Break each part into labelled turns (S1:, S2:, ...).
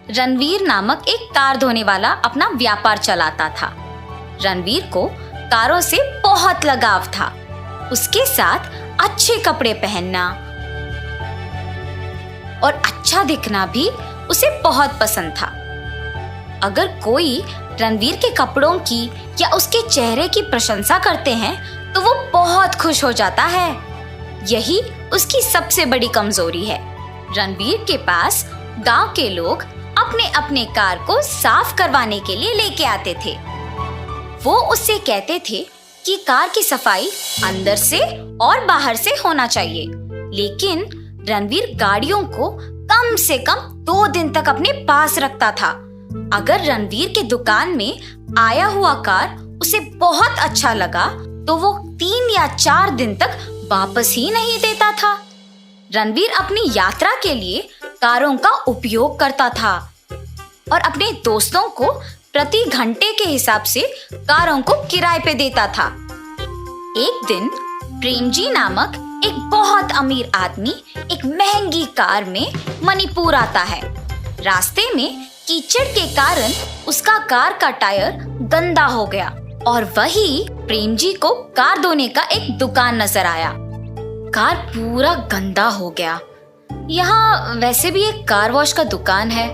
S1: रणवीर नामक एक कार धोने वाला अपना व्यापार चलाता था। रणवीर को कारों से बहुत लगाव था। उसके साथ अच्छे कपड़े पहनना और अच्छा दिखना भी उसे बहुत पसंद था। अगर कोई रणवीर के कपड़ों की या उसके चेहरे की प्रशंसा करते हैं तो वो बहुत खुश हो जाता है। यही उसकी सबसे बड़ी कमजोरी है। रणवीर के पास गांव के लोग अपने अपने कार को साफ करवाने के लिए लेके आते थे। वो उससे कहते थे कि कार की सफाई अंदर से और बाहर से होना चाहिए, लेकिन रणवीर गाड़ियों को कम से कम 2 दिन तक अपने पास रखता था। अगर रणवीर के दुकान में आया हुआ कार उसे बहुत अच्छा लगा तो वो 3 या 4 दिन तक वापस ही नहीं देता था। रणवीर अपनी यात्रा के लिए कारों का उपयोग करता था और अपने दोस्तों को प्रति घंटे के हिसाब से कारों को किराए पे देता था। एक दिन प्रेमजी नामक एक बहुत अमीर आदमी एक महंगी कार में मणिपुर आता है। रास्ते में कीचड़ के कारण उसका कार का टायर गंदा हो गया और वही प्रेमजी को कार धोने का एक दुकान नजर आया। कार पूरा गंदा हो गया। यहाँ वैसे भी एक कार वॉश का दुकान है,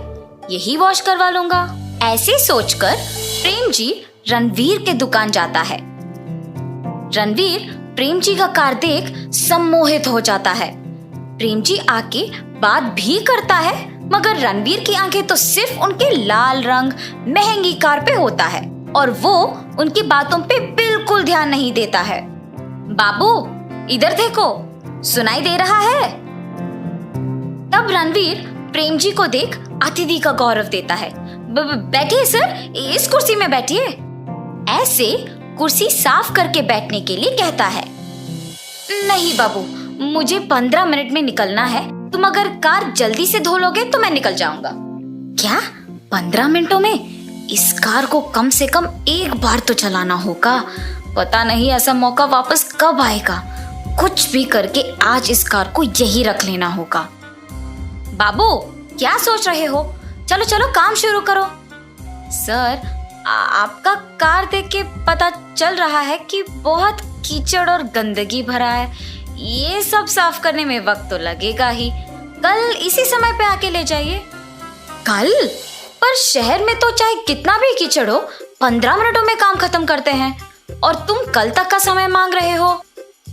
S1: यही वॉश करवा लूंगा। ऐसे सोचकर प्रेमजी रणवीर के दुकान जाता है। रणवीर प्रेमजी का कार देख सम्मोहित हो जाता है। प्रेमजी आके बात भी करता है, मगर रणवीर की आंखें तो सिर्फ उनके लाल रंग महंगी कार पे होता है और वो उनकी बातों पे बिल्कुल ध्यान नहीं देता है। बाबू इधर देखो, सुनाई दे रहा है? तब रणवीर प्रेमजी को देख अतिथि का गौरव देता है। बैठिए सर, इस कुर्सी में बैठिए। ऐसे कुर्सी साफ करके बैठने के लिए कहता है। नहीं बाबू, मुझे 15 मिनट में निकलना है। तुम अगर कार जल्दी से धो लोगे तो मैं निकल जाऊंगा। क्या 15 मिनटों में? इस कार को कम से कम एक बार तो चलाना होगा। पता नहीं ऐसा मौका वापस कब आएगा। कुछ भी करके आज इस कार को यही रख लेना होगा। बाबू क्या सोच रहे हो? चलो चलो काम शुरू करो। सर, आपका कार देख के पता चल रहा है कि बहुत कीचड़ और गंदगी भरा है। ये सब साफ करने में वक्त तो लगेगा ही। कल इसी समय पे आके ले जाइए। कल? पर शहर में तो चाहे कितना भी कीचड़ हो 15 मिनटों में काम खत्म करते हैं और तुम कल तक का समय मांग रहे हो।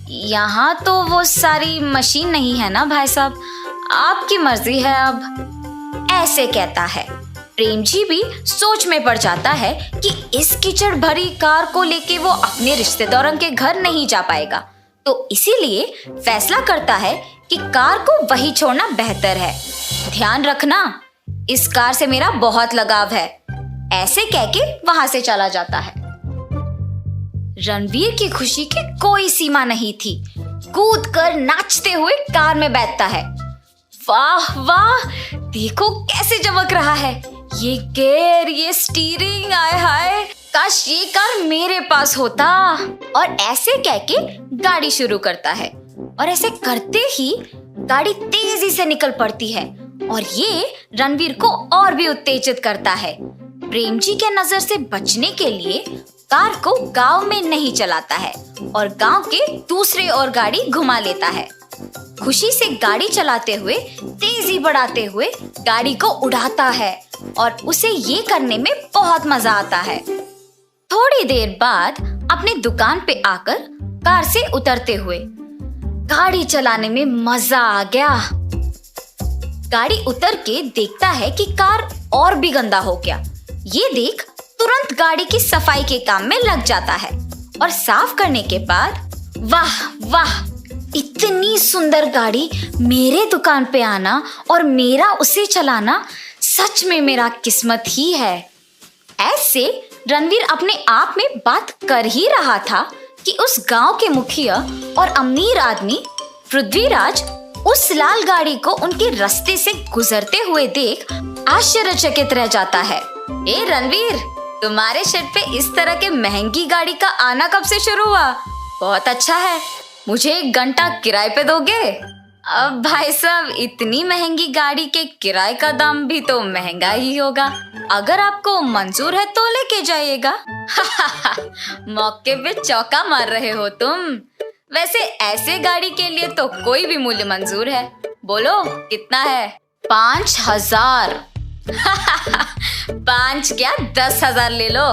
S1: यहाँ तो वो सारी मशीन नहीं है ना भाई साहब, आपकी मर्जी है अब। ऐसे कहता है। प्रेमजी भी सोच में पड़ जाता है कि इस कीचड़ भरी कार को लेके वो अपने रिश्तेदारों के घर नहीं जा पाएगा, तो इसीलिए फैसला करता है कि कार को वही छोड़ना बेहतर है। ध्यान रखना, इस कार से मेरा बहुत लगाव है। ऐसे कह के वहां से चला जाता है। रणवीर की खुशी की कोई सीमा नहीं थी। कूद कर नाचते हुए कार में बैठता है। वाह वाह, देखो कैसे चमक रहा है ये गियर, ये स्टीयरिंग। आय हाय, काश ये कार मेरे पास होता। और ऐसे कह के गाड़ी शुरू करता है और ऐसे करते ही गाड़ी तेजी से निकल पड़ती है और ये रणवीर को और भी उत्तेजित करता है। प्रेमजी के नजर से बचने के लिए कार को गांव में नहीं चलाता है और गांव के दूसरे ओर गाड़ी घुमा लेता है। खुशी से गाड़ी चलाते हुए तेजी बढ़ाते हुए गाड़ी को उड़ाता है और उसे ये करने में बहुत मजा आता है। थोड़ी देर बाद अपने दुकान पे आकर कार से उतरते हुए गाड़ी चलाने में मजा आ गया। गाड़ी उतर के देखता है कि कार और भी गंदा हो गया। ये देख तुरंत गाड़ी की सफाई के काम में लग जाता है और साफ करने के बाद वाह वाह, इतनी सुंदर गाड़ी मेरे दुकान पे आना और मेरा उसे चलाना सच में मेरा किस्मत ही है। ऐसे रणवीर अपने आप में बात कर ही रहा था कि उस गांव के मुखिया और अमीर आदमी पृथ्वीराज उस लाल गाड़ी को उनके रास्ते से गुजरते हुए देख आश्चर्यचकित रह जाता है। ए रणवीर, तुम्हारे शेड पे इस तरह के महंगी गाड़ी का आना कब से शुरू हुआ? बहुत अच्छा है, मुझे 1 घंटा किराए पे दोगे? अब भाई साहब, इतनी महंगी गाड़ी के किराए का दाम भी तो महंगा ही होगा। अगर आपको मंजूर है तो लेके जाइएगा। मौके पे चौका मार रहे हो तुम। वैसे ऐसे गाड़ी के लिए तो कोई भी मूल्य मंजूर है। बोलो कितना है? 5,000। 5 क्या 10,000 ले लो।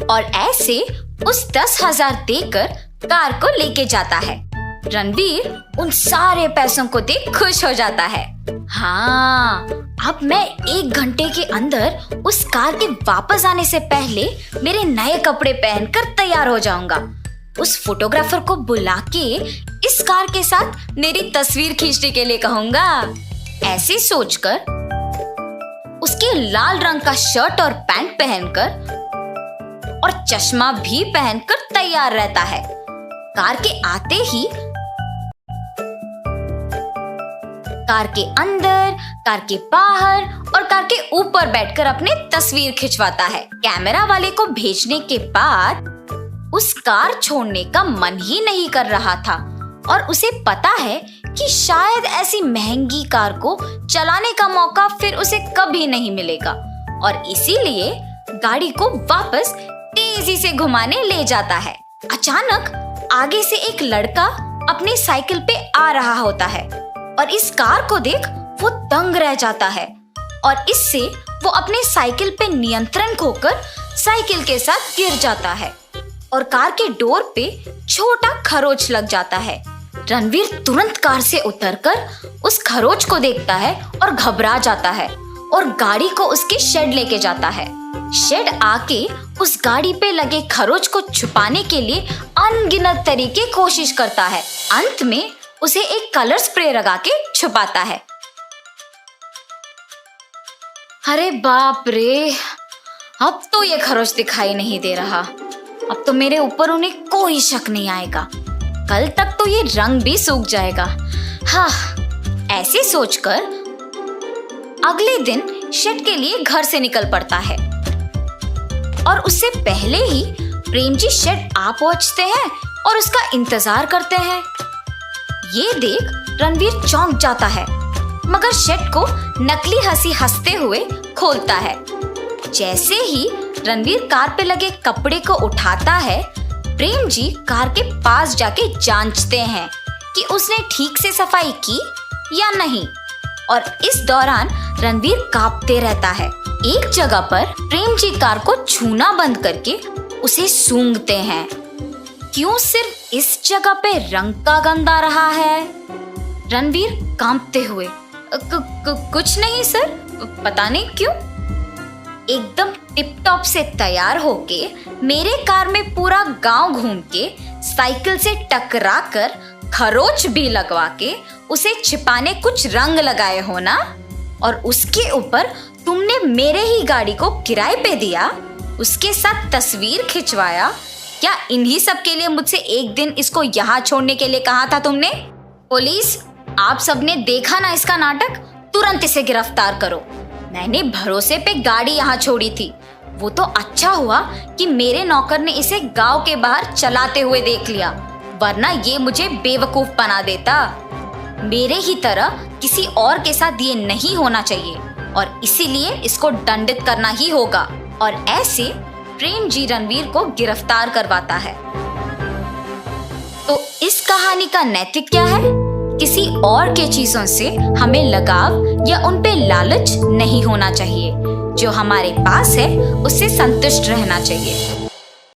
S1: और ऐसे उस 10,000 देकर कार को लेके जाता है। रणवीर उन सारे पैसों को देख खुश हो जाता है। हाँ, अब मैं 1 घंटे के अंदर उस कार के वापस आने से पहले मेरे नए कपड़े पहनकर तैयार हो जाऊंगा। उस फोटोग्राफर को बुला के इस कार के साथ मेरी तस्वीर खींचने के लिए कहूंगा। ऐसे सोचकर उसके लाल रंग का शर्ट और पैंट पहनकर और चश्मा भी पहनकर तैयार रहता है। कार के आते ही कार के अंदर, कार के बाहर और कार के ऊपर बैठकर अपनी तस्वीर खिंचवाता है। कैमरा वाले को भेजने के बाद उस कार छोड़ने का मन ही नहीं कर रहा था और उसे पता है कि शायद ऐसी महंगी कार को चलाने का मौका फिर उसे कभी नहीं मिलेगा और इसीलिए गाड़ी को वापस तेजी से घुमाने ले जाता है। अचानक आगे से एक लड़का अपनी साइकिल पे आ रहा होता है और इस कार को देख वो दंग रह जाता है और इससे वो अपने साइकिल पे नियंत्रण खोकर साइकिल के साथ गिर जाता है और कार के डोर पे छोटा खरोच लग जाता है। रणवीर तुरंत कार से उतरकर उस खरोच को देखता है और घबरा जाता है और गाड़ी को उसके शेड लेके जाता है। शेड आके उस गाड़ी पे लगे खरोच को छुपाने के लिए अनगिनत तरीके कोशिश करता है। अंत में उसे एक कलर स्प्रे लगा के छुपाता है। अरे बाप रे, अब तो ये खरोच दिखाई नहीं दे रहा। अब तो मेरे ऊपर उन्हें कोई शक नहीं आएगा। कल तक तो ये रंग भी सूख जाएगा। हाँ, ऐसे सोचकर अगले दिन शेड के लिए घर से निकल पड़ता है और उससे पहले ही प्रेम जी शेड आ पहुंचते हैं और उसका इंतजार करते हैं। ये देख रणवीर चौंक जाता है मगर शेड को नकली हंसी हंसते हुए खोलता है। जैसे ही रणवीर कार पे लगे कपड़े को उठाता है, प्रेम जी कार के पास जाके जांचते हैं कि उसने ठीक से सफाई की या नहीं और इस दौरान रणवीर कांपते रहता है। एक जगह पर प्रेम जी कार को छूना बंद करके उसे सूंघते हैं। क्यों सिर्फ इस जगह पे रंग का गंध आ रहा है? रणवीर कांपते हुए कुछ नहीं सर, पता नहीं क्यों। एकदम टिप टॉप से तैयार होके मेरे कार में पूरा गांव घूम के साइकिल से टकरा कर खरोच भी लगवा के उसे छिपाने कुछ रंग लगाए हो ना, और उसके ऊपर तुमने मेरे ही गाड़ी को किराए पे दिया, उसके साथ तस्वीर खिंचवाया। क्या इन्हीं सब के लिए मुझसे एक दिन इसको यहाँ छोड़ने के लिए कहा था तुमने? पुलिस, आप सबने देखा ना इसका नाटक, तुरंत इसे गिरफ्तार करो। मैंने भरोसे पे गाड़ी यहाँ छोड़ी थी। वो तो अच्छा हुआ कि मेरे नौकर ने इसे गांव के बाहर चलाते हुए देख लिया, वरना ये मुझे बेवकूफ बना देता। मेरे ही तरह किसी और के साथ ये नहीं होना चाहिए और इसीलिए इसको दंडित करना ही होगा। और ऐसे प्रेम जी रणवीर को गिरफ्तार करवाता है। तो इस कहानी का नैतिक क्या है? किसी और के चीजों से हमें लगाव या उन पे लालच नहीं होना चाहिए। जो हमारे पास है उससे संतुष्ट रहना चाहिए।